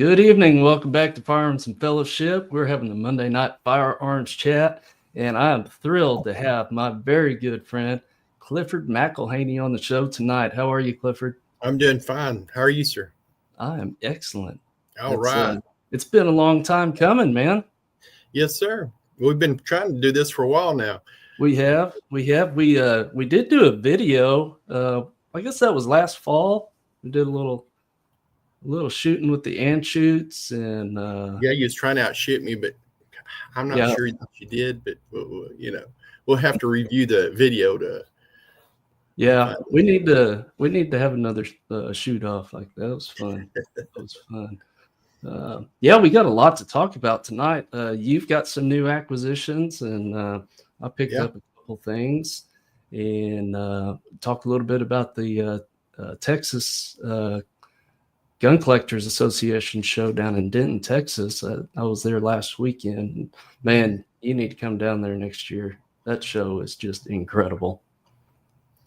Good evening. Welcome back to Firearms and Fellowship. We're having the Monday night Firearms chat, and I am thrilled to have my very good friend Clifford McElhaney on the show tonight. How are you, Clifford? I'm doing fine. How are you, sir? I am excellent. All right. It's been a long time coming, man. Yes, sir. We've been trying to do this for a while now. We did do a video. I guess that was last fall. We did a little shooting with the anshoots, and yeah, you was trying to outshoot me, but I'm not sure that you did. But we'll have to review the video to. Yeah, we need to have another shoot off like that. It was fun. It was fun. Yeah, we got a lot to talk about tonight. You've got some new acquisitions, and I picked up a couple things, and talked a little bit about the Texas Gun Collectors Association show down in Denton, Texas. I was there last weekend. Man, you need to come down there next year. That show is just incredible.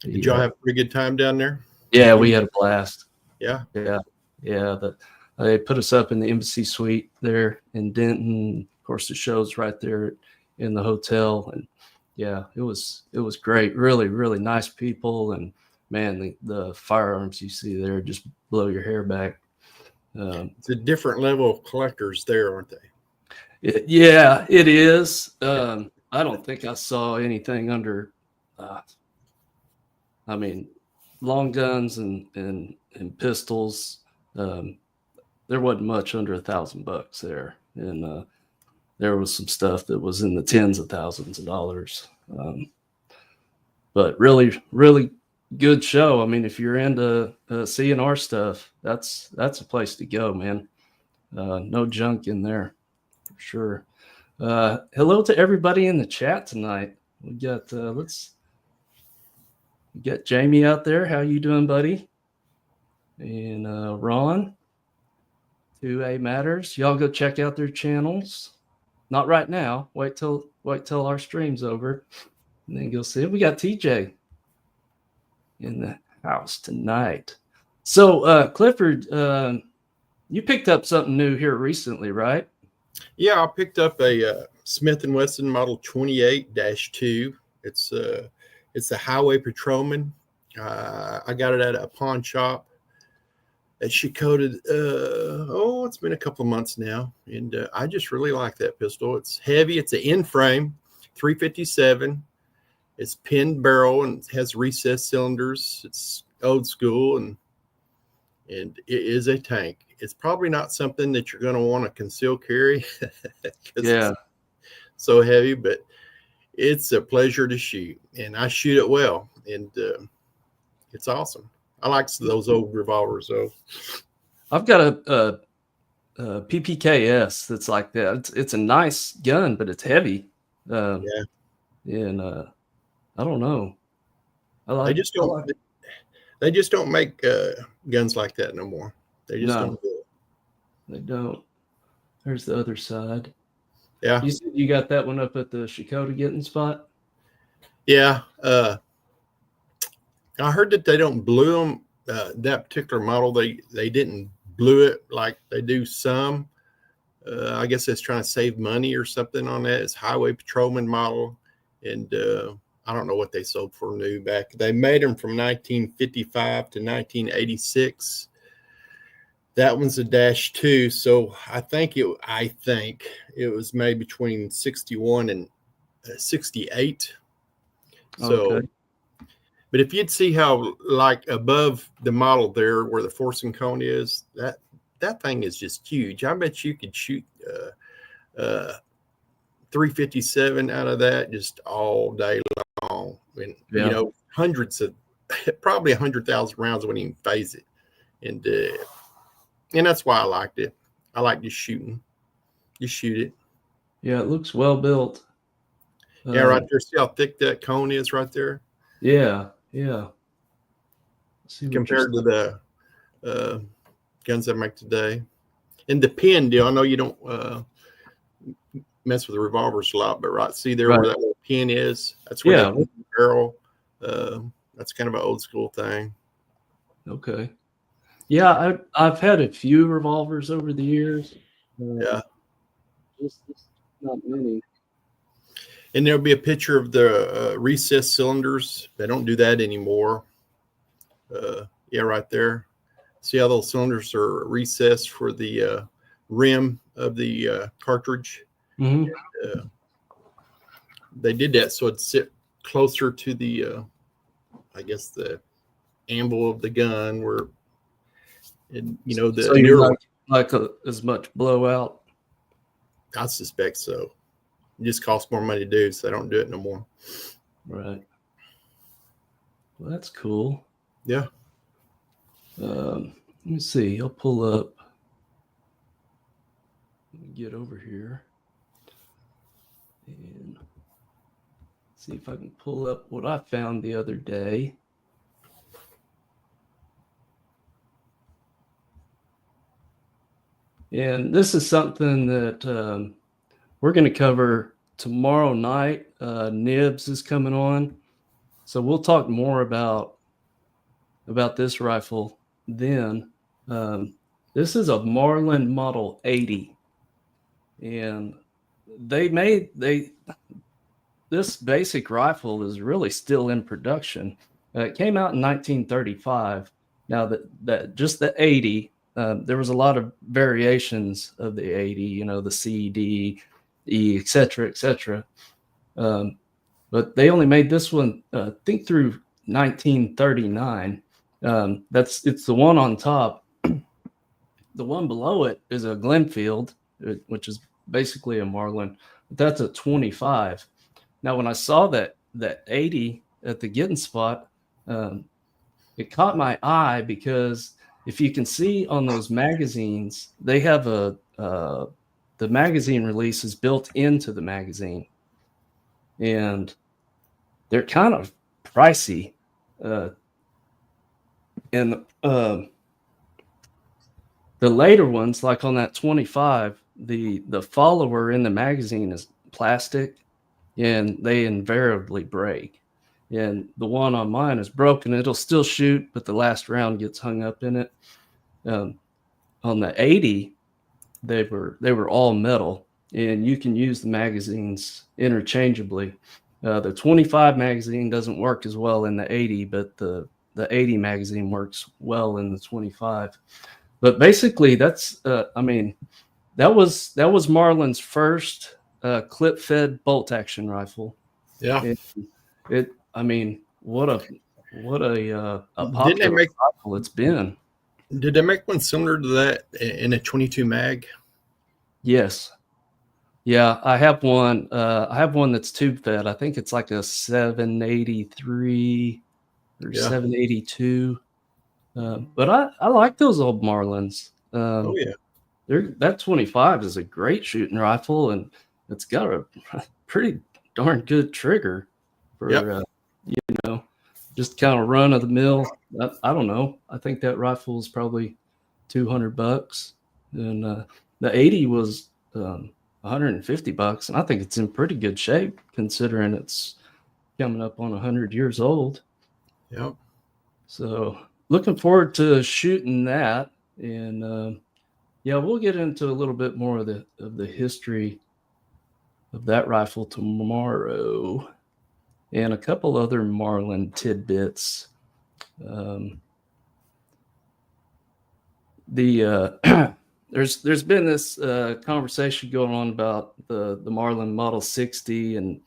Did y'all have a pretty good time down there? Yeah, we had a blast. Yeah. They put us up in the embassy suite there in Denton. Of course, the show's right there in the hotel, and yeah, it was great. Really, really nice people, and man, the firearms you see there just blow your hair back. It's a different level of collectors there, aren't they? It is. I don't think I saw anything under. Long guns and pistols. There wasn't much under $1,000 there, and there was some stuff that was in the tens of thousands of dollars. But really, really good show. I mean, if you're into C&R stuff, that's a place to go, man. No junk in there, for sure. Hello to everybody in the chat tonight. We got we got Jamie out there. How you doing, buddy? And Ron, 2A Matters. Y'all go check out their channels. Not right now. Wait till our stream's over, and then go see it. We got TJ in the house tonight. So, Clifford, you picked up something new here recently, right? Yeah, I picked up a Smith & Wesson Model 28-2. It's the Highway Patrolman. I got it at a pawn shop that she coated. It's been a couple of months now, and I just really like that pistol. It's heavy. It's an in-frame, 357. It's pinned barrel and has recessed cylinders. It's old school, and it is a tank. It's probably not something that you're going to want to conceal carry. Yeah. It's so heavy, but it's a pleasure to shoot, and I shoot it well, and it's awesome. I like those old revolvers, though. I've got a PPKS that's like that. It's a nice gun, but it's heavy. And I don't know. They just don't make guns like that no more. They just don't do it. They don't. There's the other side. Yeah. You said you got that one up at the Shakota getting spot? Yeah. I heard that they don't blue them. That particular model, they didn't blue it like they do some. I guess it's trying to save money or something on that. It's Highway Patrolman model. And I don't know what they sold for new back. They made them from 1955 to 1986. That one's a -2, so I think it was made between 61 and 68. So, okay. But if you'd see how, like, above the model there where the forcing cone is, that thing is just huge. I bet you could shoot 357 out of that just all day long. And hundreds of, probably 100,000 rounds wouldn't even phase it. And that's why I liked it. I like just shooting. You shoot it. Yeah, it looks well built. Yeah, right there. See how thick that cone is right there? Yeah. Compared to the guns that make today. And the pin deal, I know you don't mess with the revolvers a lot, but see there where that little pin is? That's where that barrel, that's kind of an old school thing. Okay. Yeah, I've had a few revolvers over the years. Yeah. Just not many. And there'll be a picture of the recessed cylinders. They don't do that anymore. Yeah, right there. See how those cylinders are recessed for the rim of the cartridge? Mm-hmm. Uh, they did that so it'd sit closer to the, I guess, the amble of the gun, where, and the So you're newer. not like as much blowout. I suspect so. It just costs more money to do, so I don't do it no more. Right. Well, that's cool. Yeah. Let me see. I'll pull up. Let me get over here and see if I can pull up what I found the other day. And this is something that we're going to cover tomorrow night. Nibs is coming on, so we'll talk more about this rifle then. This is a Marlin Model 80, and this basic rifle is really still in production. It came out in 1935. Now that just the 80, there was a lot of variations of the 80, the C, D, E, etc., etc. But they only made this one, I think, through 1939. It's the one on top. The one below it is a Glenfield, which is basically a Marlin. But that's a 25. Now, when I saw that 80 at the getting spot, it caught my eye because if you can see on those magazines, they have the magazine release is built into the magazine, and they're kind of pricey. And the later ones, like on that 25, the follower in the magazine is plastic, and they invariably break. And the one on mine is broken. It'll still shoot, but the last round gets hung up in it. On the 80, they were all metal, and you can use the magazines interchangeably. The 25 magazine doesn't work as well in the 80, but the 80 magazine works well in the 25. But basically, that's that was Marlin's first clip-fed bolt-action rifle. Yeah. What a Didn't they popular rifle it's been. Did they make one similar to that in a 22 mag? Yes. Yeah, I have one. I have one that's tube fed. I think it's like a 783 or 782. But I like those old Marlins. Oh yeah. That 25 is a great shooting rifle, and it's got a pretty darn good trigger for just kind of run of the mill. I don't know. I think that rifle is probably $200, and the 80 was $150, and I think it's in pretty good shape considering it's coming up on 100 years old. Yep. So looking forward to shooting that, and we'll get into a little bit more of the history of that rifle tomorrow, and a couple other Marlin tidbits. There's been this conversation going on about the Marlin Model 60, and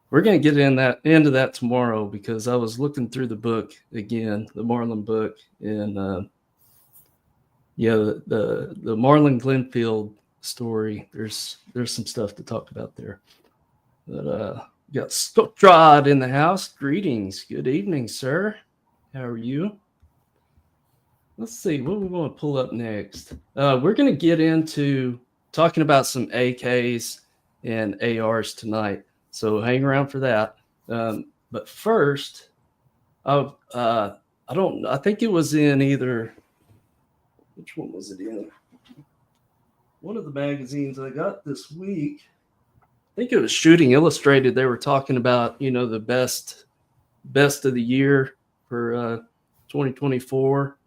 we're going to get into that tomorrow, because I was looking through the book again, the Marlin book, and the Marlin Glenfield story. There's some stuff to talk about there. But got Strahd in the house. Greetings. Good evening, sir. How are you? Let's see, what we want to pull up next. We're going to get into talking about some AKs and ARs tonight, so hang around for that. But first, I think it was in either, which one was it in? One of the magazines I got this week. I think it was Shooting Illustrated. They were talking about, the best of the year for 2024,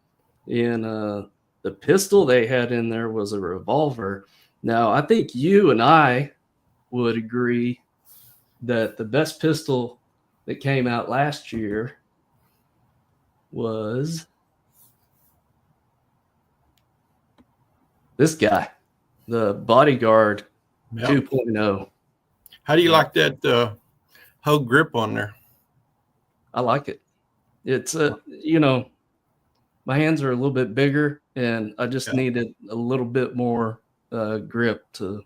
and the pistol they had in there was a revolver. Now, I think you and I would agree that the best pistol that came out last year was this guy, the Bodyguard 2.0. How do you like that whole grip on there? I like it. It's my hands are a little bit bigger, and I just needed a little bit more grip to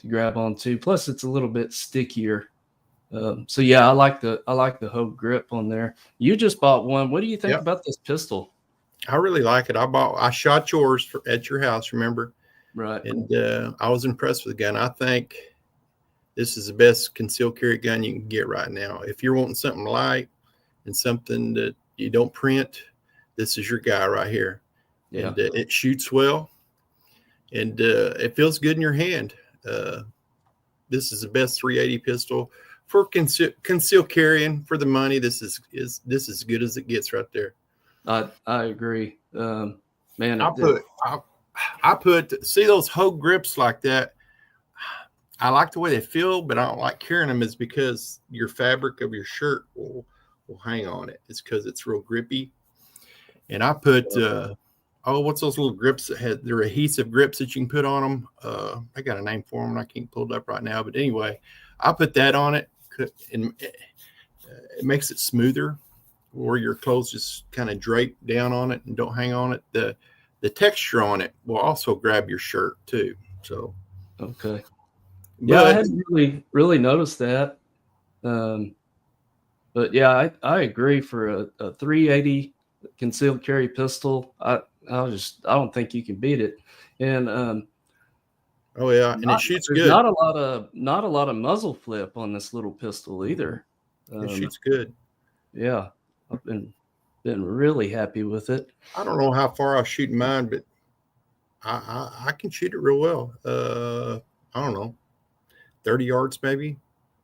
grab onto. Plus, it's a little bit stickier. So yeah, I like the whole grip on there. You just bought one. What do you think about this pistol? I really like it. I shot yours at your house, remember? Right. And I was impressed with the gun. I think this is the best concealed carry gun you can get right now. If you're wanting something light and something that you don't print, this is your guy right here. Yeah. And it shoots well, and it feels good in your hand. This is the best 380 pistol for concealed carrying for the money. This is as good as it gets right there. I agree. Man, I put see those hoe grips like that. I like the way they feel, but I don't like carrying them. Is because your fabric of your shirt will hang on it. It's because it's real grippy. And I put what's those little grips that had they're adhesive grips that you can put on them? I got a name for them, and I can't pull it up right now. But anyway, I put that on it, and it makes it smoother, where your clothes just kind of drape down on it and don't hang on it. The texture on it will also grab your shirt too. So okay, yeah, I hadn't really noticed that. But yeah, I agree for a 380 concealed carry pistol. I don't think you can beat it. And and it shoots good. Not a lot of muzzle flip on this little pistol either. It shoots good. Yeah, I've been really happy with it. I don't know how far I shoot mine, but I can shoot it real well. I don't know, 30 yards maybe.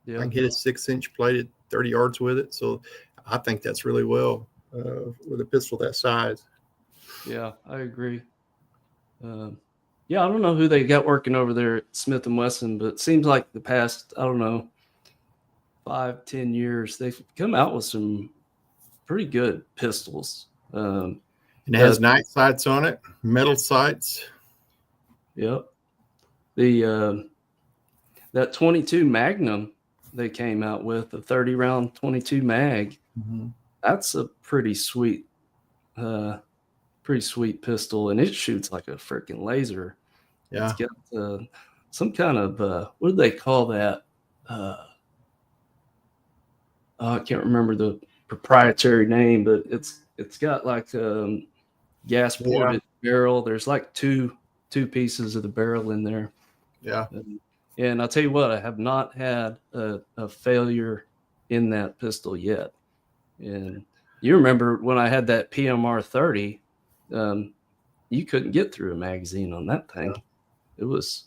Yeah. I can hit a 6-inch plated 30 yards with it. So I think that's really well with a pistol that size. Yeah, I agree. Yeah, I don't know who they got working over there at Smith & Wesson, but it seems like the past, I don't know, 5-10 years, they've come out with some pretty good pistols. And it has night sights on it, metal sights. Yep. The that 22 Magnum they came out with, the 30-round 22 mag. Mm-hmm. That's a pretty sweet pistol, and it shoots like a freaking laser. Yeah. It's got some kind of what do they call that? I can't remember the proprietary name, but it's got like gas ported barrel. There's like two pieces of the barrel in there. Yeah. And I'll tell you what, I have not had a failure in that pistol yet. And you remember when I had that PMR 30, you couldn't get through a magazine on that thing. It was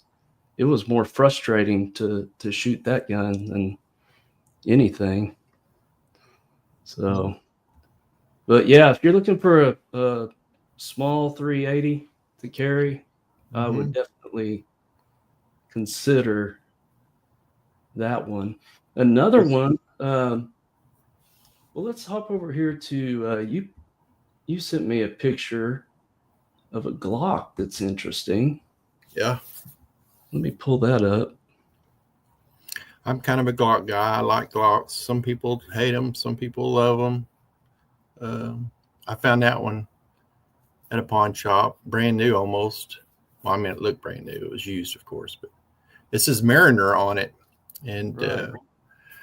more frustrating to shoot that gun than anything. So, but yeah, if you're looking for a small 380 to carry, I would definitely consider that one. Another one, well, let's hop over here to you sent me a picture of a Glock that's interesting. Yeah. Let me pull that up. I'm kind of a Glock guy. I like Glocks. Some people hate them. Some people love them. I found that one at a pawn shop, brand new almost. Well, I mean, it looked brand new. It was used, of course, but it says Mariner on it. And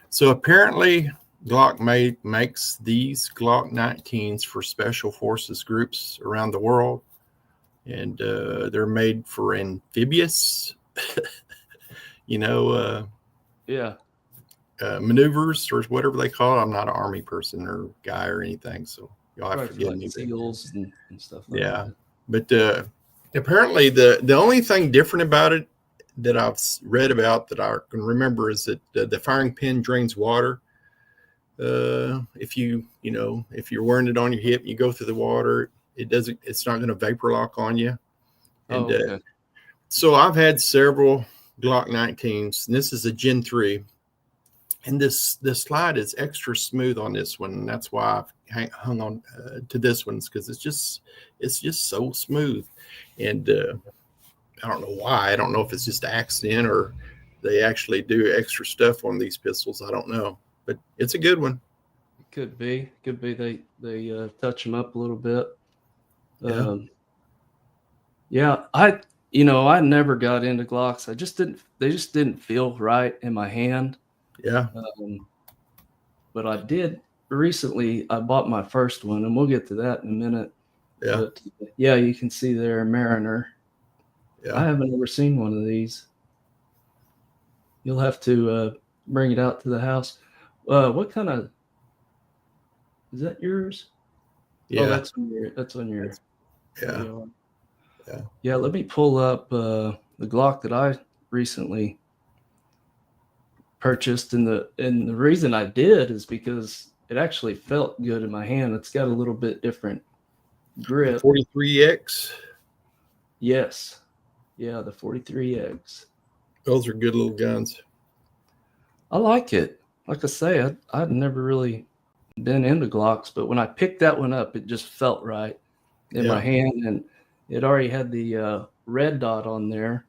so apparently Glock makes these Glock 19s for special forces groups around the world. And they're made for amphibious, maneuvers or whatever they call it. I'm not an Army person or guy or anything, so y'all have to forgive me. SEALs and stuff like that. But apparently the only thing different about it that I've read about that I can remember is that the firing pin drains water. If if you're wearing it on your hip, you go through the water, it's not going to vapor lock on you. And Oh, okay. so I've had several Glock 19s, and this is a Gen 3. And this slide is extra smooth on this one. And that's why I've hung on to this one, because it's just so smooth. And I don't know why. I don't know if it's just an accident or they actually do extra stuff on these pistols. I don't know, but it's a good one. Could be. They touch them up a little bit. Yeah. Yeah, I never got into Glocks. They just didn't feel right in my hand. Yeah. But I did recently, I bought my first one, and we'll get to that in a minute. Yeah. But yeah, you can see there, Mariner. Yeah. I haven't ever seen one of these. You'll have to bring it out to the house. What kind of, is that yours? Yeah. Oh, that's on your yeah. Yeah. Yeah, let me pull up the Glock that I recently purchased, and the reason I did is because it actually felt good in my hand. It's got a little bit different grip. 43X. Yes. Yeah, the 43X. Those are good little guns. I like it. Like I say, I'd never really been into Glocks, but when I picked that one up, it just felt right in my hand, and it already had the red dot on there.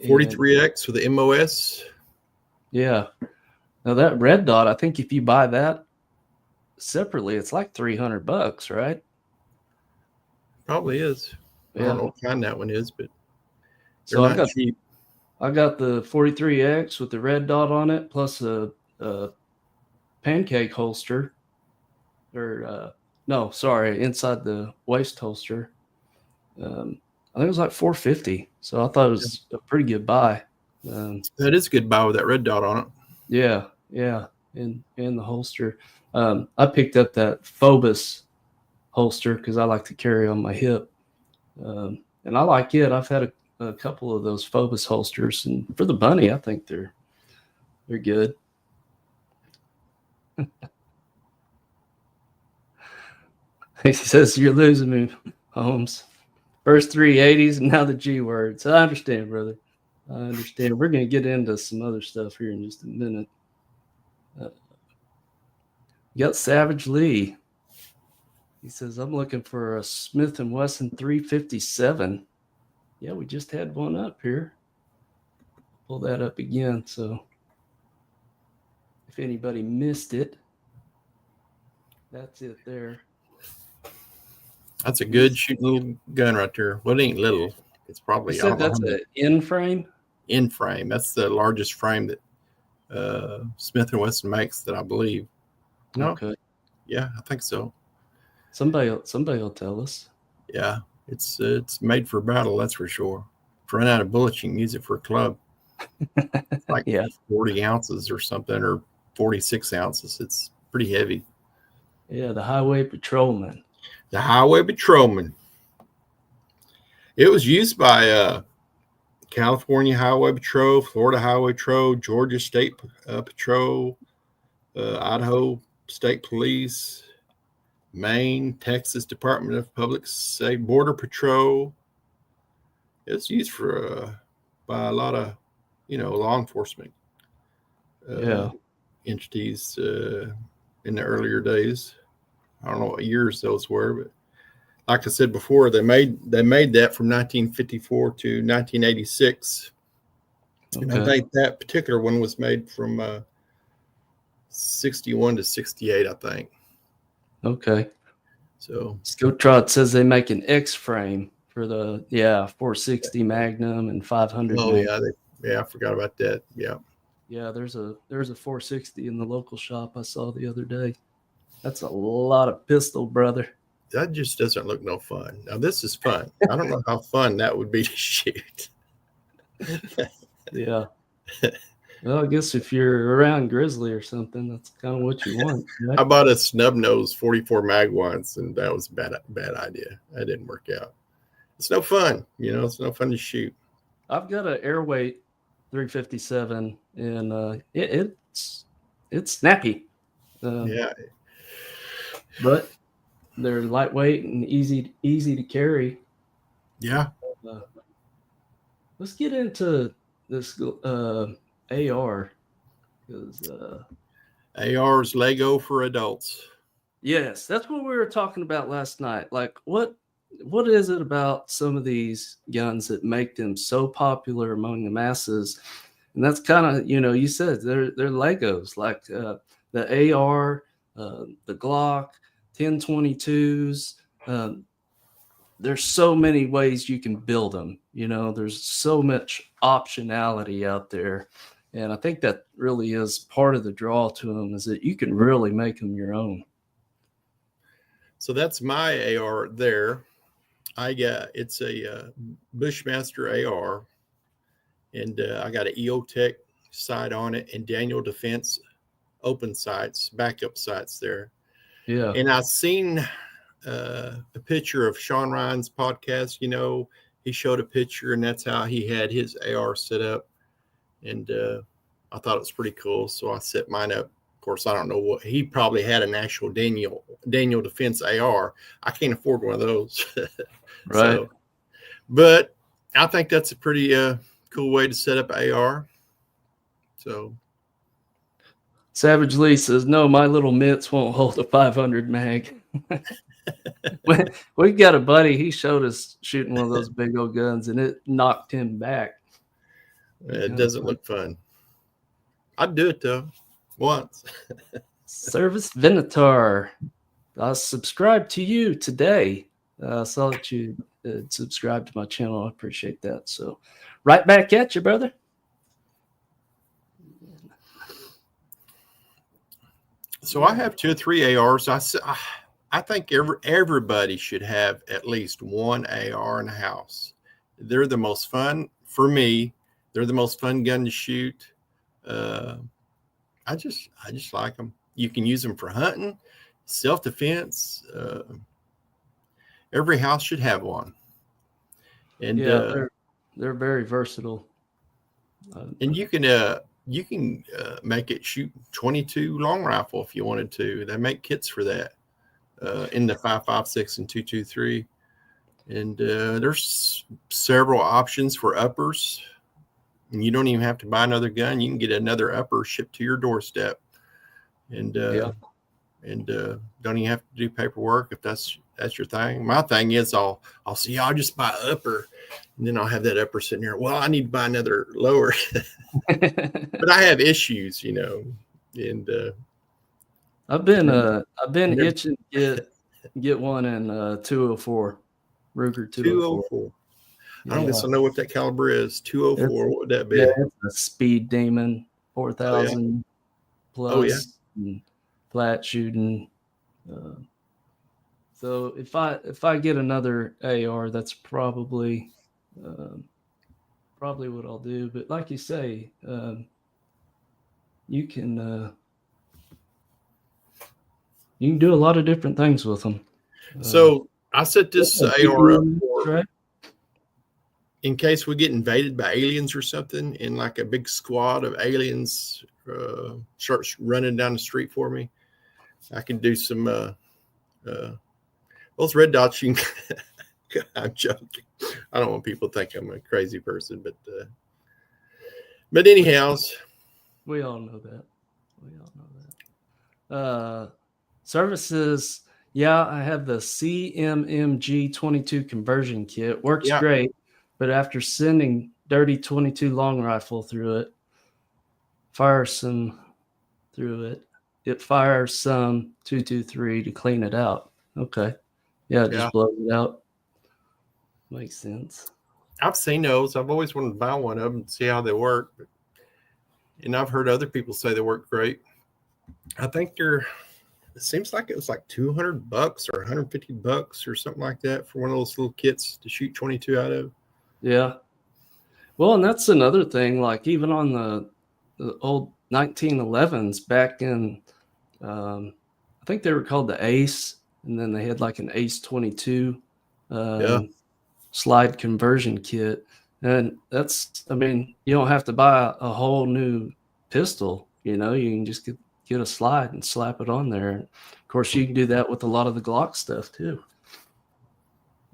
43X with the MOS. Yeah. Now that red dot, I think if you buy that separately, it's like $300, right? Probably is. I don't know what kind that one is, but they're not cheap. I got the 43X with the red dot on it, plus a pancake holster. Inside the waist holster. I think it was like $450. So I thought it was a pretty good buy. That is a good buy with that red dot on it. Yeah, in the holster. I picked up that Phobos holster because I like to carry on my hip, and I like it. I've had a couple of those Phobos holsters, and for the bunny, I think they're good. He says you're losing me, Holmes. First 380s and now the G words. I understand, brother. I understand. We're going to get into some other stuff here in just a minute. You got Savage Lee. He says, I'm looking for a Smith & Wesson 357. Yeah, we just had one up here. Pull that up again. So if anybody missed it, that's it there. That's a good shooting little gun right there. Well, it ain't little. It's probably, you said that's an in frame? In frame. That's the largest frame that Smith & Wesson makes, that I believe. No? Okay. Yeah, I think so. Somebody will tell us. Yeah, it's made for battle, that's for sure. If you run out of bullets, you can use it for a club. It's like 40 ounces or something, or 46 ounces. It's pretty heavy. Yeah, the Highway Patrolman. The Highway Patrolman. It was used by California Highway Patrol, Florida Highway Patrol, Georgia State Patrol, Idaho State Police, Maine, Texas Department of Public Safety, Border Patrol. It's used for by a lot of, law enforcement entities in the earlier days. I don't know what years those were, but like I said before, they made that from 1954 to 1986. Okay. And I think that particular one was made from 61 to 68, I think. Okay. So Scotrod says they make an X frame for the 460 Magnum and 500. Oh Magnum. I forgot about that. Yeah. Yeah, there's a 460 in the local shop I saw the other day. That's a lot of pistol, brother. That just doesn't look no fun. Now this is fun. I don't know how fun that would be to shoot. Yeah. Well, I guess if you're around grizzly or something, that's kind of what you want. Right? I bought a snub nose 44 mag once, and that was a bad idea. That didn't work out. It's no fun, It's no fun to shoot. I've got an Airweight 357, and it's snappy. Yeah. But they're lightweight and easy to carry. Yeah. Uh, let's get into this AR because AR's Lego for adults. yes, that's what we were talking about last night. Like, what is it about some of these guns that make them so popular among the masses? And that's kind of, you said they're Legos, like the AR, the Glock, 1022s. There's so many ways you can build them. There's so much optionality out there. And I think that really is part of the draw to them, is that you can really make them your own. So that's my AR there. It's a Bushmaster AR, and I got an EOTech sight on it and Daniel Defense open sights, backup sights there. Yeah. And I've seen a picture of Sean Ryan's podcast. He showed a picture, and that's how he had his AR set up. And I thought it was pretty cool, so I set mine up. Of course, I don't know what he probably had, an actual Daniel Defense AR. I can't afford one of those. Right. So, but I think that's a pretty cool way to set up AR. So Savage Lee says, no, my little mitts won't hold a 500 mag. We've got a buddy, he showed us shooting one of those big old guns, and it knocked him back. it doesn't look fun. I'd do it, though, once. Service Venator, I subscribed to you today. I saw that you subscribed to my channel. I appreciate that. So right back at you, brother. So I have 2 or 3 ARs. I think everybody should have at least one AR in the house. They're the most fun for me. They're the most fun gun to shoot. I just like them. You can use them for hunting, self-defense. Every house should have one. And yeah, they're very versatile. And you can make it shoot 22 long rifle if you wanted to. They make kits for that in the 5.56 and 2.23. And there's several options for uppers. And you don't even have to buy another gun. You can get another upper shipped to your doorstep. And don't even have to do paperwork if that's your thing. My thing is I'll say, I'll just buy an upper, and then I'll have that upper sitting there. Well, I need to buy another lower. But I have issues, and I've been itching to get one in 204, Ruger 204. I don't guess I know what that caliber is. 204, what would that be? Yeah, it's a Speed Demon, 4,000 plus. Oh, yeah. And flat shooting. So if I get another AR, that's probably what I'll do. But like you say, you can do a lot of different things with them. So I set this AR up right? in case we get invaded by aliens or something, and like a big squad of aliens starts running down the street for me. I can do some those red dots. You can, I'm joking. I don't want people to think I'm a crazy person, but anyhow, we all know that. Services. Yeah, I have the CMMG 22 conversion kit. Works great, but after sending dirty 22 long rifle through it, it fires some 223 to clean it out. Okay. Yeah, it just blows it out. Makes sense. I've seen those. I've always wanted to buy one of them and see how they work. And I've heard other people say they work great. I think it seems like it was like $200 or $150 or something like that for one of those little kits to shoot 22 out of. Yeah. Well, and that's another thing, like even on the old 1911s back in, I think they were called the Ace, and then they had like an Ace 22 slide conversion kit. And you don't have to buy a whole new pistol, you can just get a slide and slap it on there. And of course, you can do that with a lot of the Glock stuff too.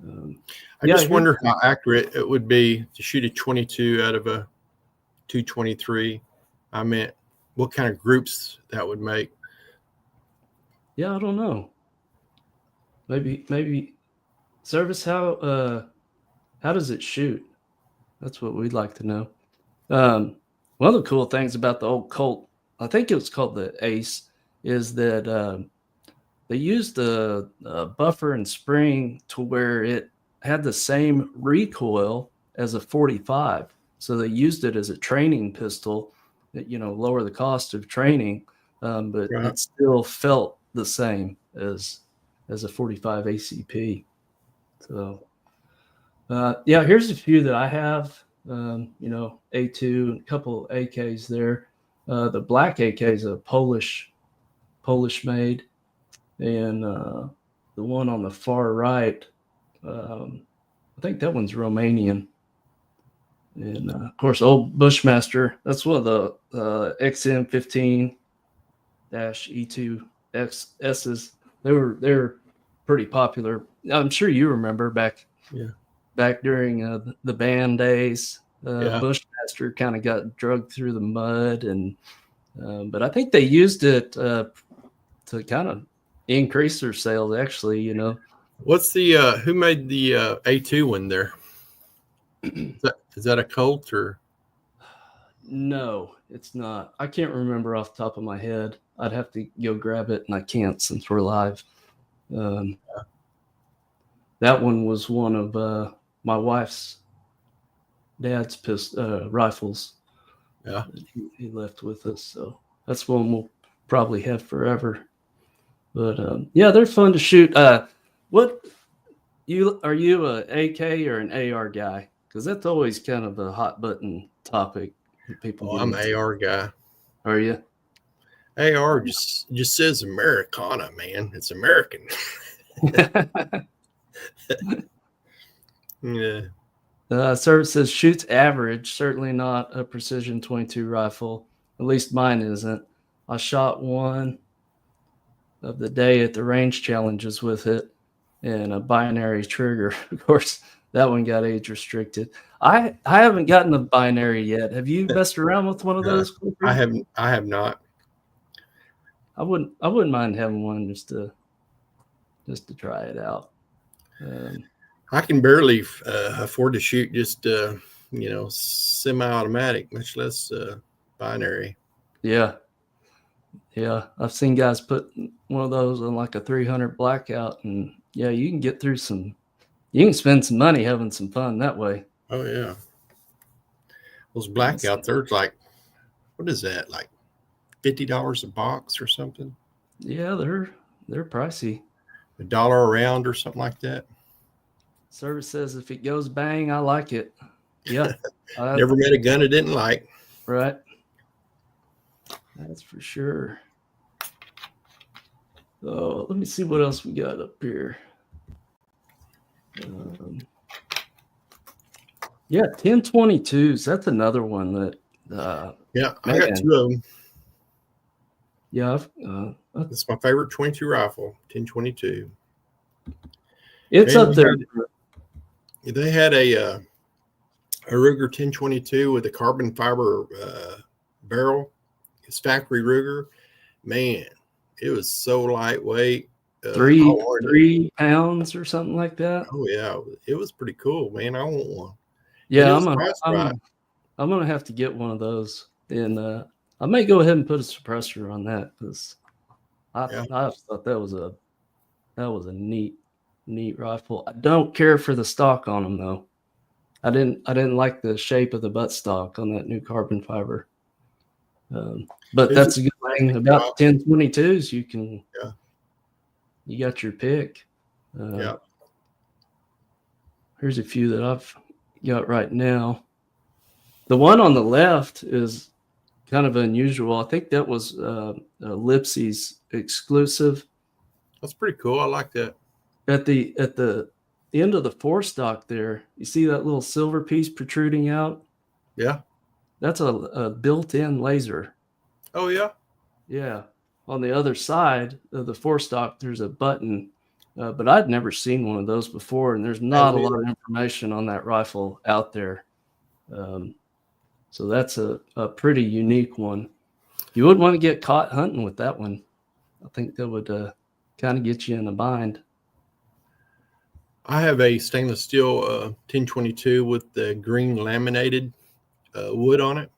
I just wonder how accurate it would be to shoot a 22 out of a 223. I meant, what kind of groups that would make. Yeah, I don't know. Maybe Service, how does it shoot? That's what we'd like to know. One of the cool things about the old Colt, I think it was called the Ace, is that they used the buffer and spring to where it had the same recoil as a 45. So they used it as a training pistol, that, lower the cost of training, but it still felt the same as a 45 ACP. So, here's a few that I have. A2, a couple AKs there. The black AK is a Polish made, and the one on the far right, I think that one's Romanian. And of course, old Bushmaster. That's one of the XM15 E2 XS's. They're pretty popular. I'm sure you remember back during the band days. Bushmaster kind of got dragged through the mud, and but I think they used it to kind of increase their sales. Actually, What's the who made the A2 one there? Is that a Colt or? No, it's not. I can't remember off the top of my head. I'd have to go grab it, and I can't since we're live. That one was one of my wife's dad's rifles. Yeah, he left with us, so that's one we'll probably have forever. But they're fun to shoot. What are you, a AK or an AR guy? Because that's always kind of a hot button topic. People. I'm an AR guy. Are you? AR just says Americana, man. It's American. Yeah. Service says shoots average. Certainly not a precision 22 rifle. At least mine isn't. I shot one of the day at the range challenges with it, and a binary trigger. Of course, that one got age restricted. I haven't gotten a binary yet. Have you messed around with one of those? I have not. I wouldn't mind having one just to try it out. I can barely afford to shoot just semi-automatic, much less binary. Yeah. I've seen guys put one of those on like a 300 blackout, and you can get through you can spend some money having some fun that way. Oh yeah, those blackouts, they're like, what is that, like $50 a box or something? Yeah, they're pricey. $1 a round or something like that. Service says if it goes bang, I like it. Yeah. Never met a gun I didn't like. Right. That's for sure. Oh, let me see what else we got up here. 1022s. That's another one that. I got two of them. Yeah, that's my favorite 22 rifle, 1022. It's up there. They had a Ruger 1022 with a carbon fiber barrel. It's factory Ruger. Man, it was so lightweight. 3 pounds or something like that. Oh yeah, it was pretty cool, man. I want one. Yeah, I'm gonna have to get one of those, and I may go ahead and put a suppressor on that, because I thought that was a neat rifle. I don't care for the stock on them though. I didn't like the shape of the butt stock on that new carbon fiber. But that's a good thing about 1022s. You got your pick. Here's a few that I've got right now. The one on the left is kind of unusual. I think that was Lipsy's exclusive. That's pretty cool. I like that. At the end of the forestock there, you see that little silver piece protruding out? Yeah. That's a built-in laser. Oh, yeah? Yeah. on the other side of the forestock, there's a button, but I'd never seen one of those before, and there's not a lot of information on that rifle out there. So that's a pretty unique one. You wouldn't want to get caught hunting with that one. I think that would kind of get you in a bind. I have a stainless steel 1022 with the green laminated wood on it,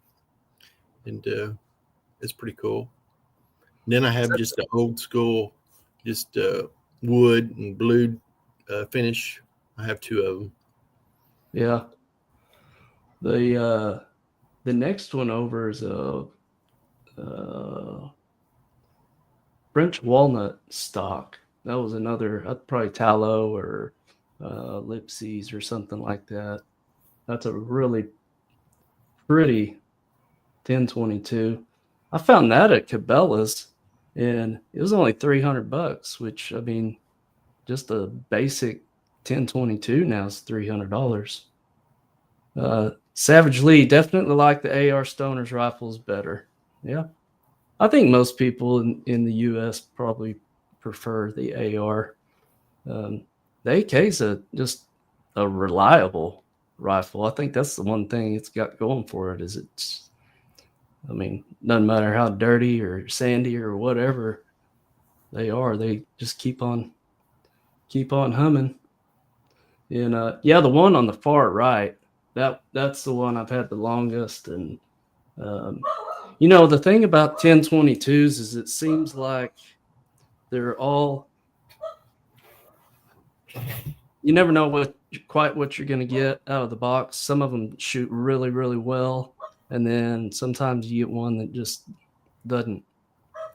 and it's pretty cool. And then I have just the old school, just wood and blued finish. I have two of them. Yeah. The next one over is a French walnut stock. That was another, probably tallow or Lipsies or something like that. That's a really pretty 1022. I found that at Cabela's, and it was only $300, which, I mean, just a basic 1022 now is $300. Savage Lee, definitely like the AR Stoner's rifles better. Yeah. I think most people in the U.S. probably prefer the AR. The AK is just a reliable rifle. I think that's the one thing it's got going for it is it's, I mean, doesn't matter how dirty or sandy or whatever they are, they just keep on humming. And yeah, the one on the far right, that's the one I've had the longest. And you know, the thing about 1022s is it seems like they're all, you never know quite what you're going to get out of the box. Some of them shoot really, really well, and then sometimes you get one that just doesn't.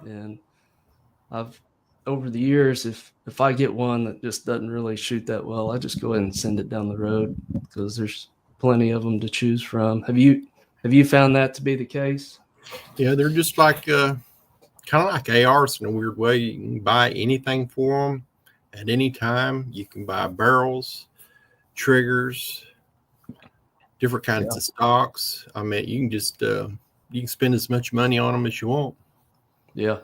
And I've, over the years, if I get one that just doesn't really shoot that well, I just go ahead and send it down the road because there's plenty of them to choose from. Have you found that to be the case? Yeah, they're just like kind of like ARs in a weird way. You can buy anything for them at any time. You can buy barrels, triggers, different kinds of stocks. I mean, you can just you can spend as much money on them as you want. Yeah,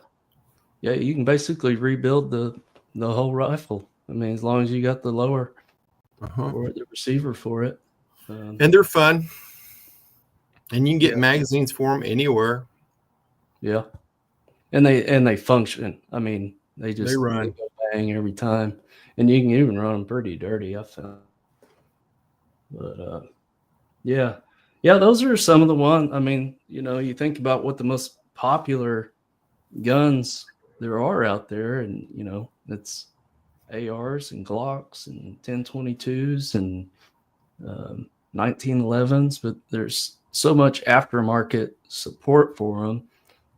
you can basically rebuild the whole rifle. I mean, as long as you got the lower or the receiver for it. And they're fun. And you can get magazines for them anywhere. Yeah, and they function. I mean, they run. They go bang every time, and you can even run them pretty dirty, I found. But yeah, those are some of the ones. I mean, you know, you think about what the most popular guns there are out there, and you know, it's ARs and Glocks and 1022s and 1911s, but there's so much aftermarket support for them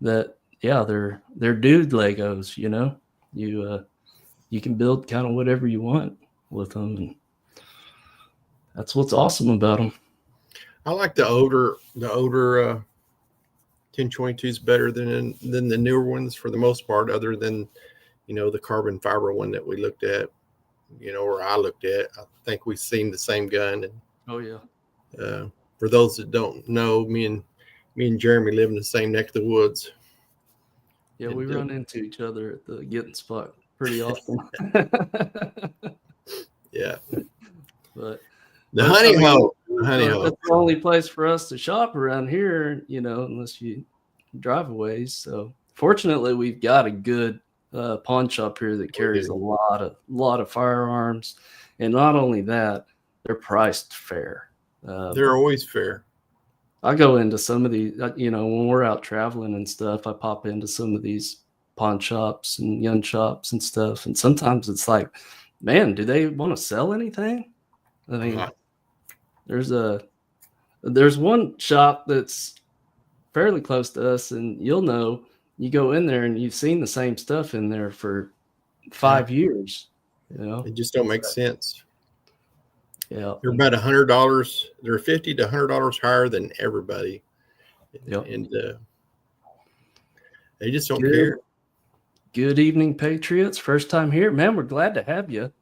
that they're dude Legos. You know, you can build kind of whatever you want with them, and that's what's awesome about them. I like the older 1022s better than the newer ones for the most part, other than, you know, the carbon fiber one that we looked at, you know, or I looked at. I think we've seen the same gun. And oh yeah. For those that don't know, me and Jeremy live in the same neck of the woods. Yeah, we run into each other at the getting spot pretty often. Yeah. But the honey hole. That's the only place for us to shop around here, you know, unless you drive a ways. So fortunately, we've got a good pawn shop here that carries a lot of firearms, and not only that, they're priced fair. They're always fair. I go into some of these, you know, when we're out traveling and stuff, I pop into some of these pawn shops and gun shops and stuff. And sometimes it's like, man, do they want to sell anything? I mean, there's one shop that's fairly close to us, and you'll know, you go in there and you've seen the same stuff in there for 5 years. You know, it just don't make sense. Yeah, they're about $100. They're $50 to $100 higher than everybody. Yep. And they just don't care. Good evening, Patriots. First time here, man. We're glad to have you.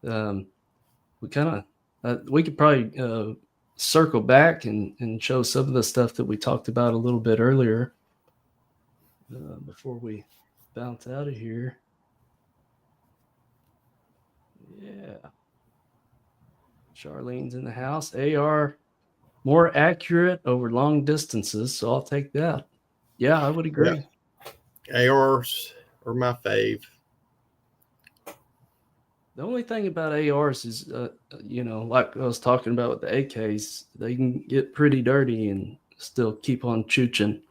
We kind of we could probably circle back and show some of the stuff that we talked about a little bit earlier before we bounce out of here. Yeah. Charlene's in the house. AR more accurate over long distances, so I'll take that. Yeah, I would agree. Yeah. ARs are my fave. The only thing about ARs is, like I was talking about with the AKs, they can get pretty dirty and still keep on chooching.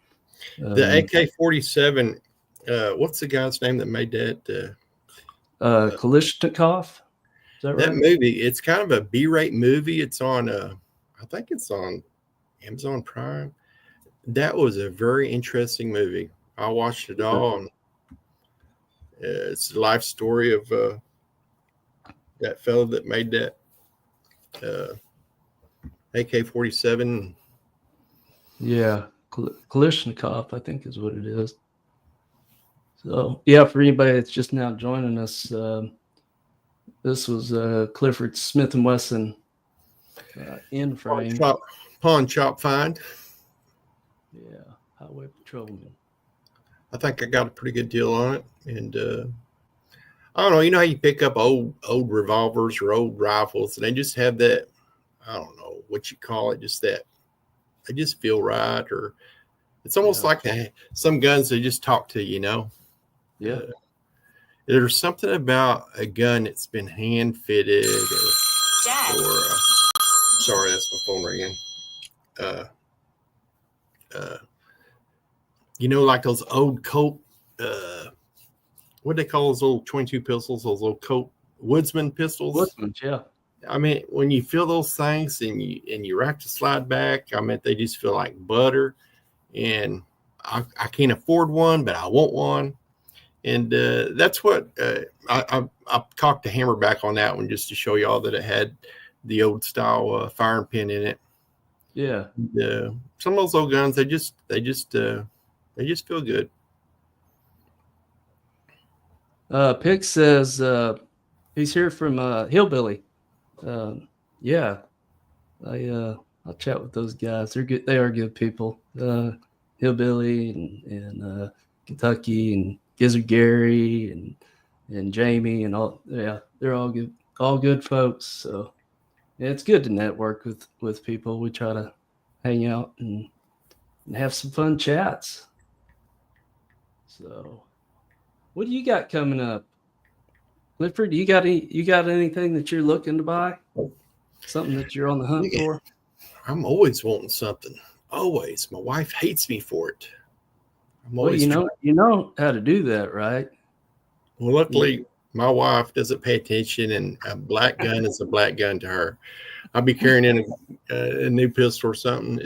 The AK-47, what's the guy's name that made that? Kalishnikov, is that That right? movie, it's kind of a B-rate movie. It's on, I think it's on Amazon Prime. That was a very interesting movie. I watched it all. And, it's the life story of that fellow that made that AK-47. Yeah, Kalishnikov, I think is what it is. So, yeah, for anybody that's just now joining us, this was Clifford Smith & Wesson in frame. Pawn shop find. Yeah, highway patrolman. I think I got a pretty good deal on it. And I don't know, you know how you pick up old revolvers or old rifles and they just have that, I don't know what you call it, just that they just feel right, or it's almost like some guns they just talk to you, you know. Yeah. There's something about a gun that's been hand fitted, or sorry, that's my phone ringing. You know, like those old Colt, what they call those old 22 pistols, those old Colt Woodsman pistols. Woodsman, yeah. I mean, when you feel those things and you rack the slide back, I mean, they just feel like butter. And I can't afford one, but I want one. And that's what I cocked the hammer back on that one just to show y'all that it had the old style firing pin in it. Yeah. And, some of those old guns, they just feel good. Pick says he's here from Hillbilly. Yeah, I'll chat with those guys. They're good. They are good people. Hillbilly and Kentucky and Gizzard Gary and Jamie and all. Yeah, they're all good folks. So yeah, it's good to network with people. We try to hang out and have some fun chats. So, what do you got coming up, Clifford? You got anything that you're looking to buy? Something that you're on the hunt for? I'm always wanting something. Always. My wife hates me for it. I'm always you know how to do that, right? Well, luckily, my wife doesn't pay attention, and a black gun is a black gun to her. I'll be carrying in a new pistol or something,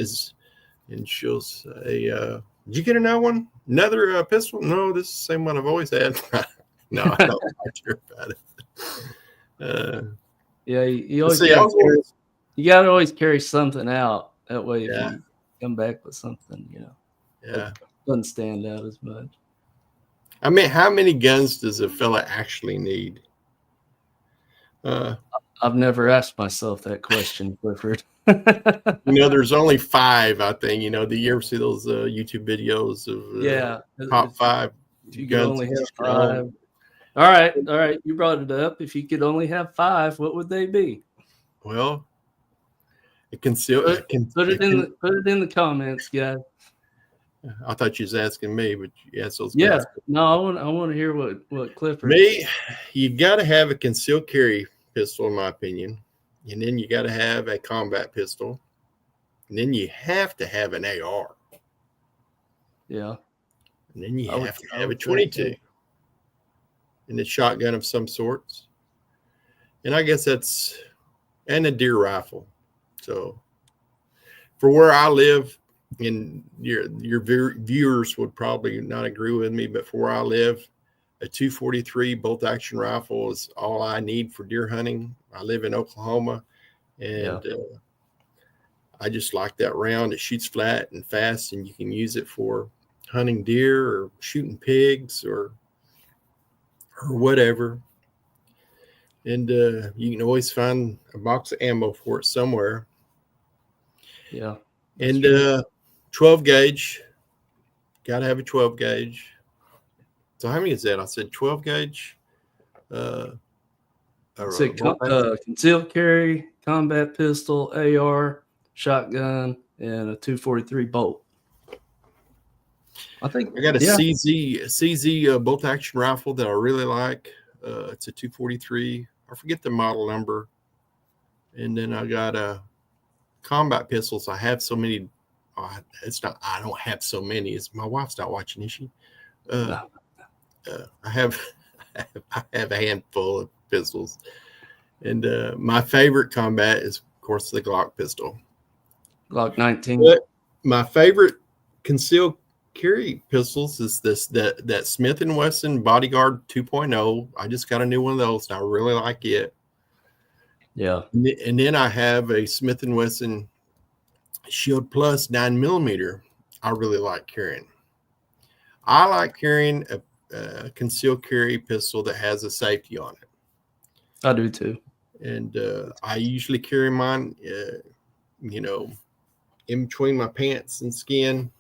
and she'll say, "Did you get another one? Another pistol? No, this is the same one I've always had." No, I don't care about it. Yeah, you got to always carry something out. That way, if you come back with something, it doesn't stand out as much. I mean, how many guns does a fella actually need? I've never asked myself that question, Clifford. There's only 5, I think. Do you ever see those YouTube videos of top 5 you guns? Could only have 5. All right. You brought it up. If you could only have 5, what would they be? Well, it can still put it in the comments, guys. I thought you was asking me, but you asked those guys. Yeah, no, I want to hear what Clifford. Me, you've got to have a concealed carry pistol, in my opinion, and then you got to have a combat pistol, and then you have to have an AR. Yeah, and then you have to have a 22, and a shotgun of some sorts, and I guess and a deer rifle. So, for where I live. And your viewers would probably not agree with me, but for where I live, a 243 bolt action rifle is all I need for deer hunting. I live in Oklahoma, and I just like that round. It shoots flat and fast, and you can use it for hunting deer or shooting pigs or whatever. And you can always find a box of ammo for it somewhere. Yeah. And 12 gauge, got to have a 12 gauge. So how many is that? I said 12 gauge. So bolt action. concealed carry, combat pistol, AR, shotgun, and a 243 bolt. I think I got a yeah. CZ bolt action rifle that I really like. It's a 243. I forget the model number. And then I got a combat pistols. I have so many. It's not. I don't have so many. It's my wife's not watching, is she? No. I have I have a handful of pistols, and my favorite combat is, of course, the Glock pistol. Glock 19. But my favorite concealed carry pistols is that Smith & Wesson Bodyguard 2.0. I just got a new one of those, and I really like it. Yeah. And then I have a Smith & Wesson Shield Plus 9mm. I really like carrying. I like carrying a concealed carry pistol that has a safety on it. I do too. And I usually carry mine, in between my pants and skin.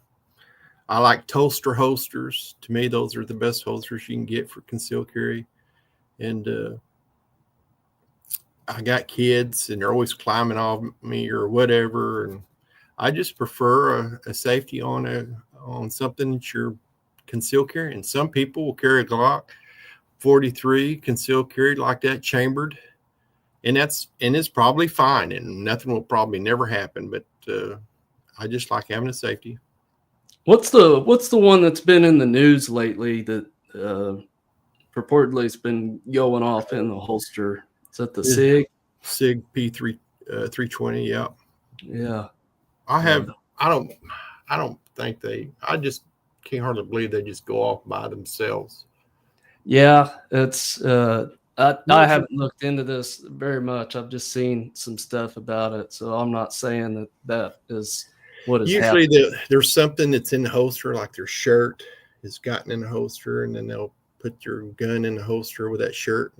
I like Toaster holsters. To me, those are the best holsters you can get for concealed carry. And I got kids, and they're always climbing off me or whatever. And I just prefer a safety on something that you're concealed carry. And some people will carry a Glock 43 concealed carry like that, chambered, and it's probably fine, and nothing will probably never happen. But I just like having a safety. What's the one that's been in the news lately that purportedly has been going off in the holster? Is that the SIG? SIG P3 320? Yeah. Yeah. I don't think I just can't hardly believe they just go off by themselves. Yeah, it's I haven't looked into this very much. I've just seen some stuff about it, so I'm not saying that is what is usually happening. There's something that's in the holster, like their shirt has gotten in the holster, and then they'll put your gun in the holster with that shirt,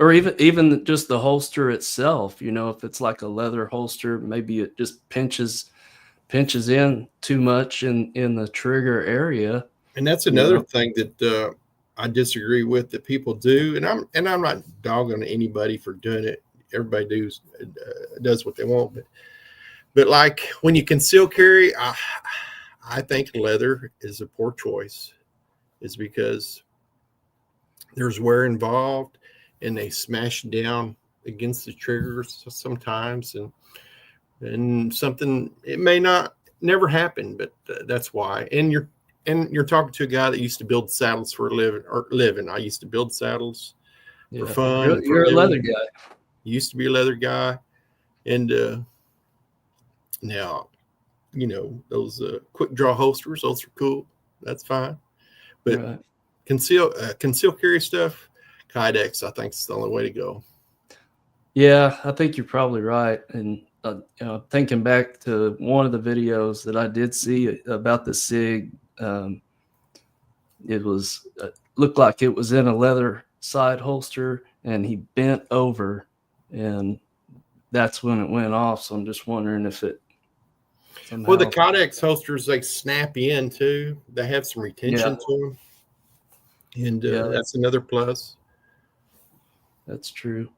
or even just the holster itself. If it's like a leather holster, maybe it just pinches in too much in the trigger area. And that's another thing that I disagree with that people do, and I'm not dogging anybody for doing it. Everybody does what they want, but like when you conceal carry, I think leather is a poor choice. Is because there's wear involved, and they smash down against the triggers sometimes, and something, it may never happen, but that's why. And you're talking to a guy that used to build saddles for a living. I used to build saddles for fun. You're a leather guy. Used to be a leather guy, and now, those quick draw holsters, those are cool. That's fine, but right. Conceal carry stuff, Kydex, I think, is the only way to go. Yeah, I think you're probably right. And thinking back to one of the videos that I did see about the SIG, it was looked like it was in a leather side holster, and he bent over, and that's when it went off. So I'm just wondering if it somehow... Well, the Kydex holsters, they snap in too. They have some retention to them, and that's another plus. That's true.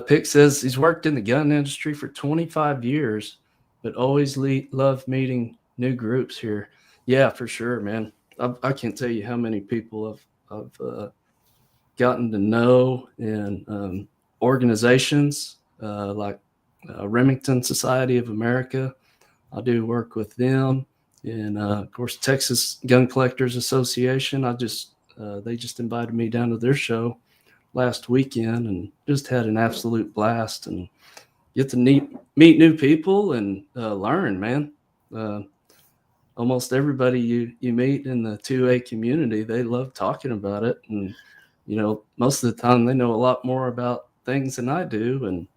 Pick says he's worked in the gun industry for 25 years, but always loved meeting new groups here. Yeah, for sure, man. I can't tell you how many people I've gotten to know in organizations like Remington Society of America. I do work with them, and of course, Texas Gun Collectors Association. They just invited me down to their show last weekend, and just had an absolute blast, and get to meet new people and learn, man. Almost everybody you meet in the 2A community, they love talking about it, and most of the time they know a lot more about things than I do, and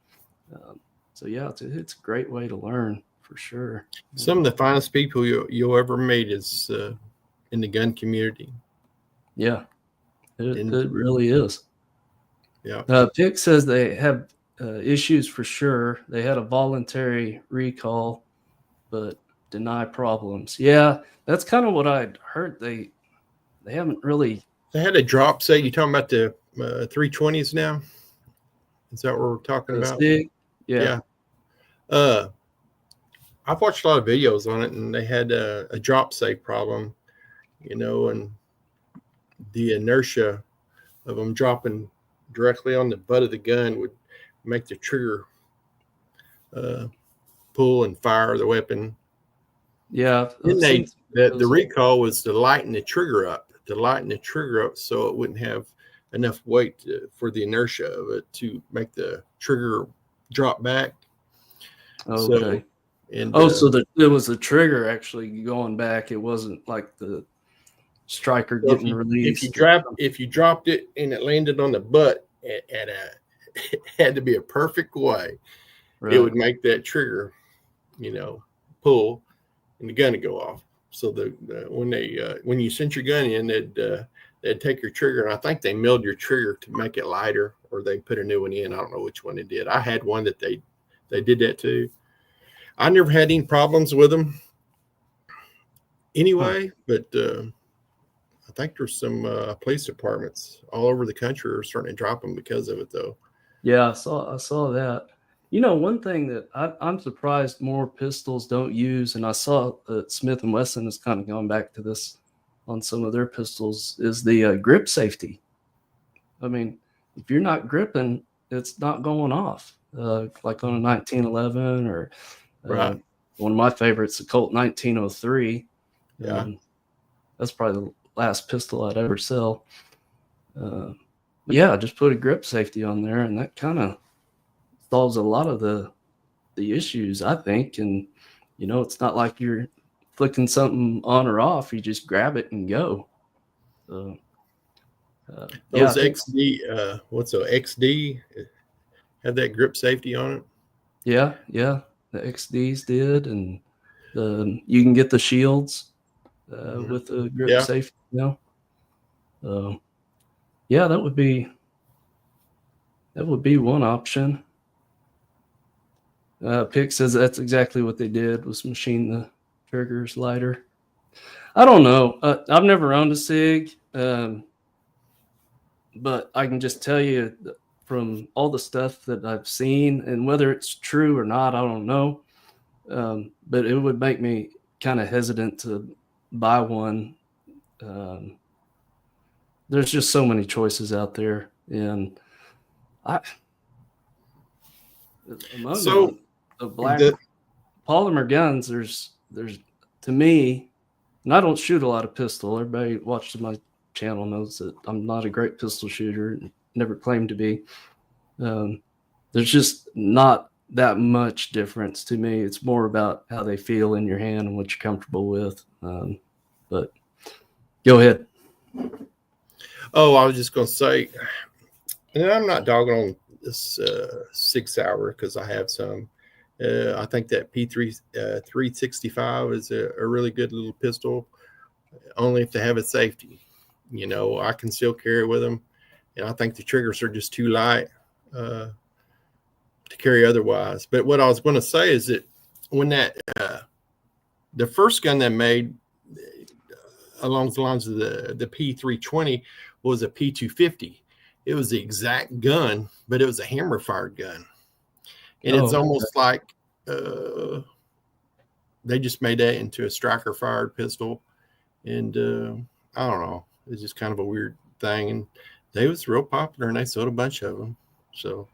so yeah, it's a great way to learn for sure. Some of the finest people you'll ever meet is in the gun community. Yeah, it really is. Yeah. Pick says they have issues for sure. They had a voluntary recall, but deny problems. Yeah, that's kind of what I'd heard. They they haven't really. They had a drop. Say you talking about the 320s now? Is that what we're talking about? Stick. Yeah. I've watched a lot of videos on it, and they had a drop safe problem, and the inertia of them dropping directly on the butt of the gun would make the trigger pull and fire the weapon. Yeah. The recall was to lighten the trigger up, so it wouldn't have enough weight for the inertia of it to make the trigger drop back. Okay. So it was the trigger actually going back. It wasn't like the striker getting released. If you dropped it and it landed on the butt it had to be a perfect way. Right. It would make that trigger, pull, and the gun would go off. So when you sent your gun in, they'd take your trigger, and I think they milled your trigger to make it lighter, or they put a new one in. I don't know which one they did. I had one that they did that too. I never had any problems with them anyway, but I think there's some police departments all over the country are starting to drop them because of it, though. Yeah, I saw that. One thing that I'm surprised more pistols don't use, and I saw that Smith & Wesson has kind of gone back to this on some of their pistols, is the grip safety. I mean, if you're not gripping, it's not going off. Like on a 1911 or right. One of my favorites, the Colt 1903. Yeah, that's probably the last pistol I'd ever sell. Yeah, just put a grip safety on there, and that kind of solves a lot of the issues, I think. And it's not like you're flicking something on or off. You just grab it and go. Those XD, what's a XD? Had that grip safety on it? Yeah, the XDs did, and you can get the shields with the grip safety. Yeah, that would be one option. Pick says that's exactly what they did, was machine the triggers lighter. I don't know. I've never owned a SIG, but I can just tell you from all the stuff that I've seen, and whether it's true or not, I don't know. But it would make me kind of hesitant to buy one. There's just so many choices out there, and the black polymer guns, there's to me, and I don't shoot a lot of pistol. Everybody watching my channel knows that I'm not a great pistol shooter, never claimed to be. There's just not that much difference to me. It's more about how they feel in your hand and what you're comfortable with. But go ahead. Oh, I was just going to say, and I'm not dogging on this 6 hour because I have some. I think that P3 365 is a really good little pistol, only if they have a safety. I can still carry with them, and I think the triggers are just too light to carry otherwise. But what I was going to say is that when that the first gun they made along the lines of the P320 was a P250. It was the exact gun, but it was a hammer fired gun. And it's almost like they just made that into a striker fired pistol. And I don't know. It's just kind of a weird thing. And they was real popular, and they sold a bunch of them. So,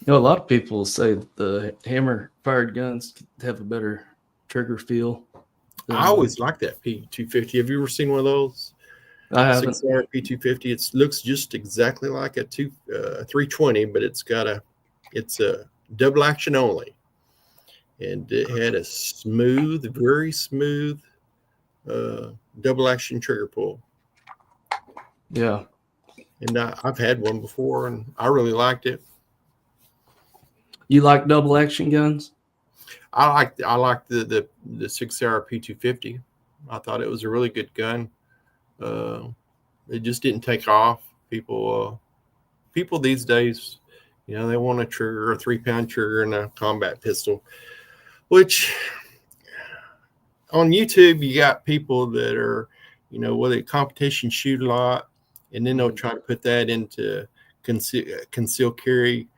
a lot of people say that the hammer fired guns have a better trigger feel. I always like that P250. Have you ever seen one of those? I haven't. P250. It looks just exactly like a 320, but it's a double action only, and it had a very smooth double action trigger pull. Yeah, and I've had one before, and I really liked it. You like double action guns? I like the 6-hour P250. I thought it was a really good gun. It just didn't take off. People these days, they want a 3-pound trigger and a combat pistol, which on YouTube, you got people that are, whether it competition shoot a lot, and then they'll try to put that into conceal carry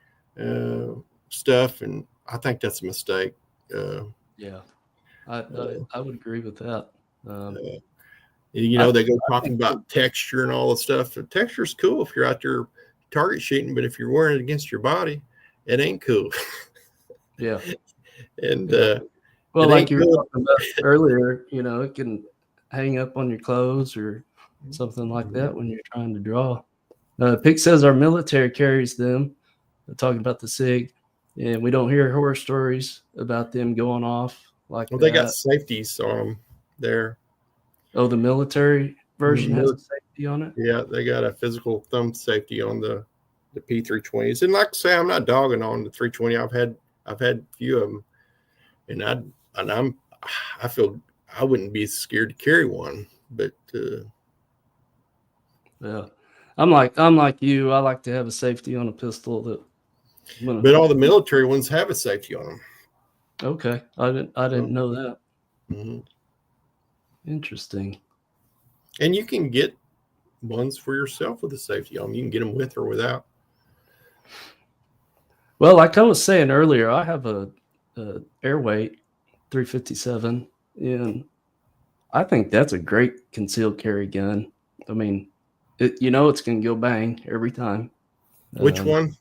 stuff, and I think that's a mistake. Yeah, I would agree with that. They go talking about texture and all the stuff. The texture's cool if you're out there target shooting, but if you're wearing it against your body, it ain't cool. Yeah. And well, like you were talking about earlier, it can hang up on your clothes or something like that when you're trying to draw. Pick says our military carries them. Talking about the SIG, and we don't hear horror stories about them going off like that. They got safeties on them there. Oh, the military version has a safety on it? Yeah, they got a physical thumb safety on the P320s. And like I say, I'm not dogging on the 320. I've had a few of them, and I feel I wouldn't be scared to carry one, but yeah, I'm like you. I like to have a safety on a pistol but all the military ones have a safety on them. Okay, I didn't know that. Mm-hmm. Interesting. And you can get ones for yourself with a safety on them. You can get them with or without. Well, like I was saying earlier, I have a Airweight 357, and I think that's a great concealed carry gun. I mean, it's going to go bang every time. Which one?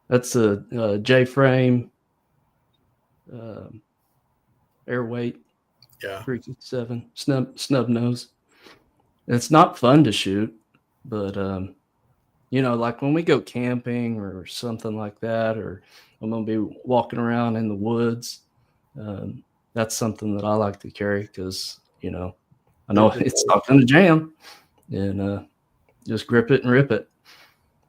That's a J-frame Airweight. Yeah. 357 snub nose. It's not fun to shoot, but like when we go camping or something like that, or I'm gonna be walking around in the woods, that's something that I like to carry because I know it's not gonna jam, and just grip it and rip it.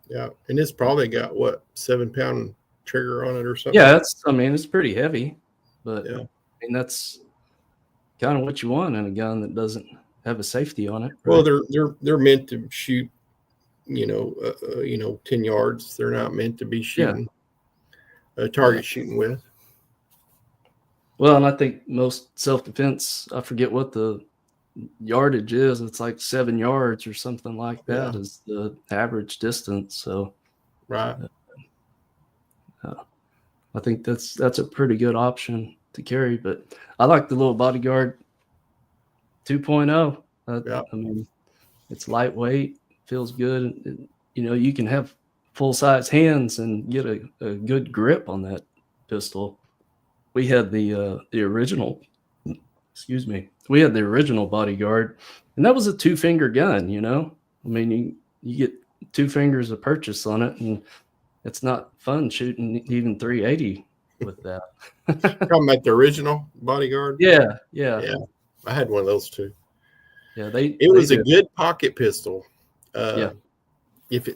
Yeah, and it's probably got 7-pound trigger on it or something. Yeah, it's pretty heavy, but yeah. That's kind of what you want in a gun that doesn't have a safety on it. Right? Well, they're meant to shoot, 10 yards. They're not meant to be shooting target shooting with. Well, and I think most self-defense, I forget what the yardage is. It's like 7 yards or something like that is the average distance. So, right. I think that's a pretty good option to carry, but I like the little Bodyguard 2.0. I mean, it's lightweight, feels good. You can have full-size hands and get a good grip on that pistol. We had the original, we had the original Bodyguard, and that was a 2-finger gun, I mean, you get 2 fingers of purchase on it, and it's not fun shooting even 380 with that. Talking about the original Bodyguard? Yeah. I had one of those too. Yeah, it was a good pocket pistol. Yeah. If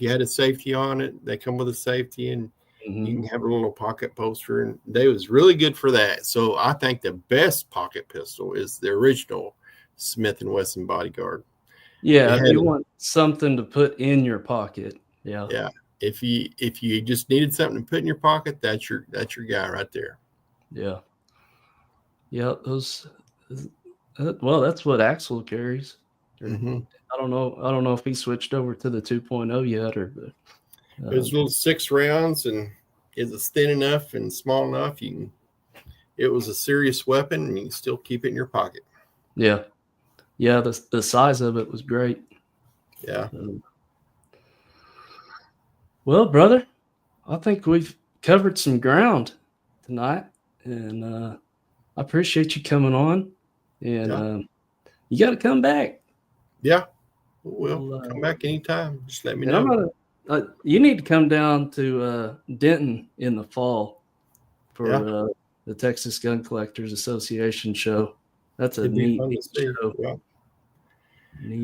you had a safety on it, they come with a safety, and you can have a little pocket poster, and they was really good for that. So I think the best pocket pistol is the original Smith & Wesson Bodyguard. Yeah, if you want something to put in your pocket. Yeah. Yeah. If you just needed something to put in your pocket, that's your guy right there. Yeah. Yeah, well, that's what Axel carries. Mm-hmm. I don't know if he switched over to the 2.0 yet, or it's little 6 rounds, and it's thin enough and small enough. It was a serious weapon, and you can still keep it in your pocket. Yeah. Yeah, the size of it was great. Yeah. Well, brother, I think we've covered some ground tonight, and I appreciate you coming on. And you got to come back. Yeah, we'll come back anytime. Just let me know. You need to come down to Denton in the fall for the Texas Gun Collectors Association show. That's a neat show. Yeah.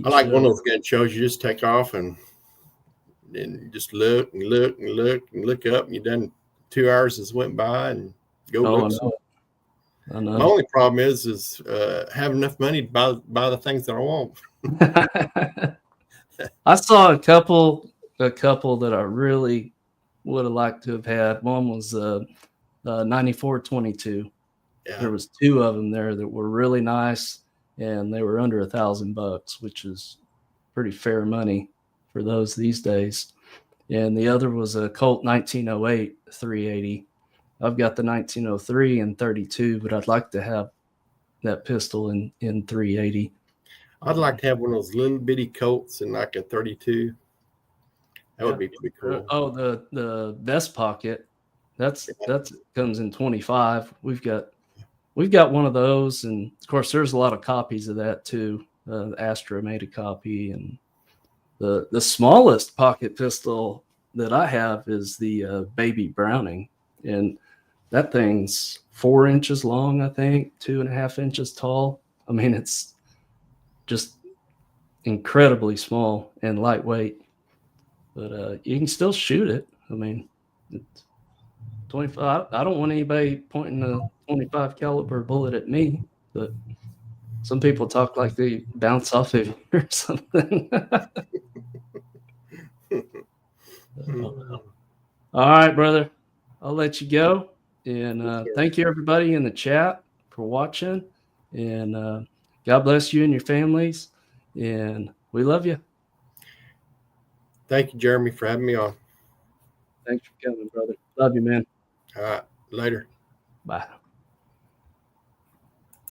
I like one of those gun shows. You just take off and just look and look and look and look up, and you've done 2 hours has went by, and go look. I know. My only problem is have enough money to buy the things that I want. I saw a couple that I really would have liked to have had. One was 9422. Yeah. There was 2 of them there that were really nice, and they were under $1,000, which is pretty fair money for those these days. And the other was a Colt 1908 380. I've got the 1903 and 32, but I'd like to have that pistol in 380. I'd like to have one of those little bitty Colts in like a 32. That would be pretty cool. Oh, the vest pocket. That comes in 25. We've got one of those, and of course there's a lot of copies of that too. Astra made a copy, and the smallest pocket pistol that I have is the Baby Browning, and that thing's 4 inches long, I think, 2.5 inches tall. I mean, it's just incredibly small and lightweight, but you can still shoot it. I mean, it's 25. I don't want anybody pointing a 25 caliber bullet at me, but some people talk like they bounce off of you or something. All right, brother. I'll let you go. And thank you, everybody in the chat, for watching. And God bless you and your families. And we love you. Thank you, Jeremy, for having me on. Thanks for coming, brother. Love you, man. All right. Later. Bye.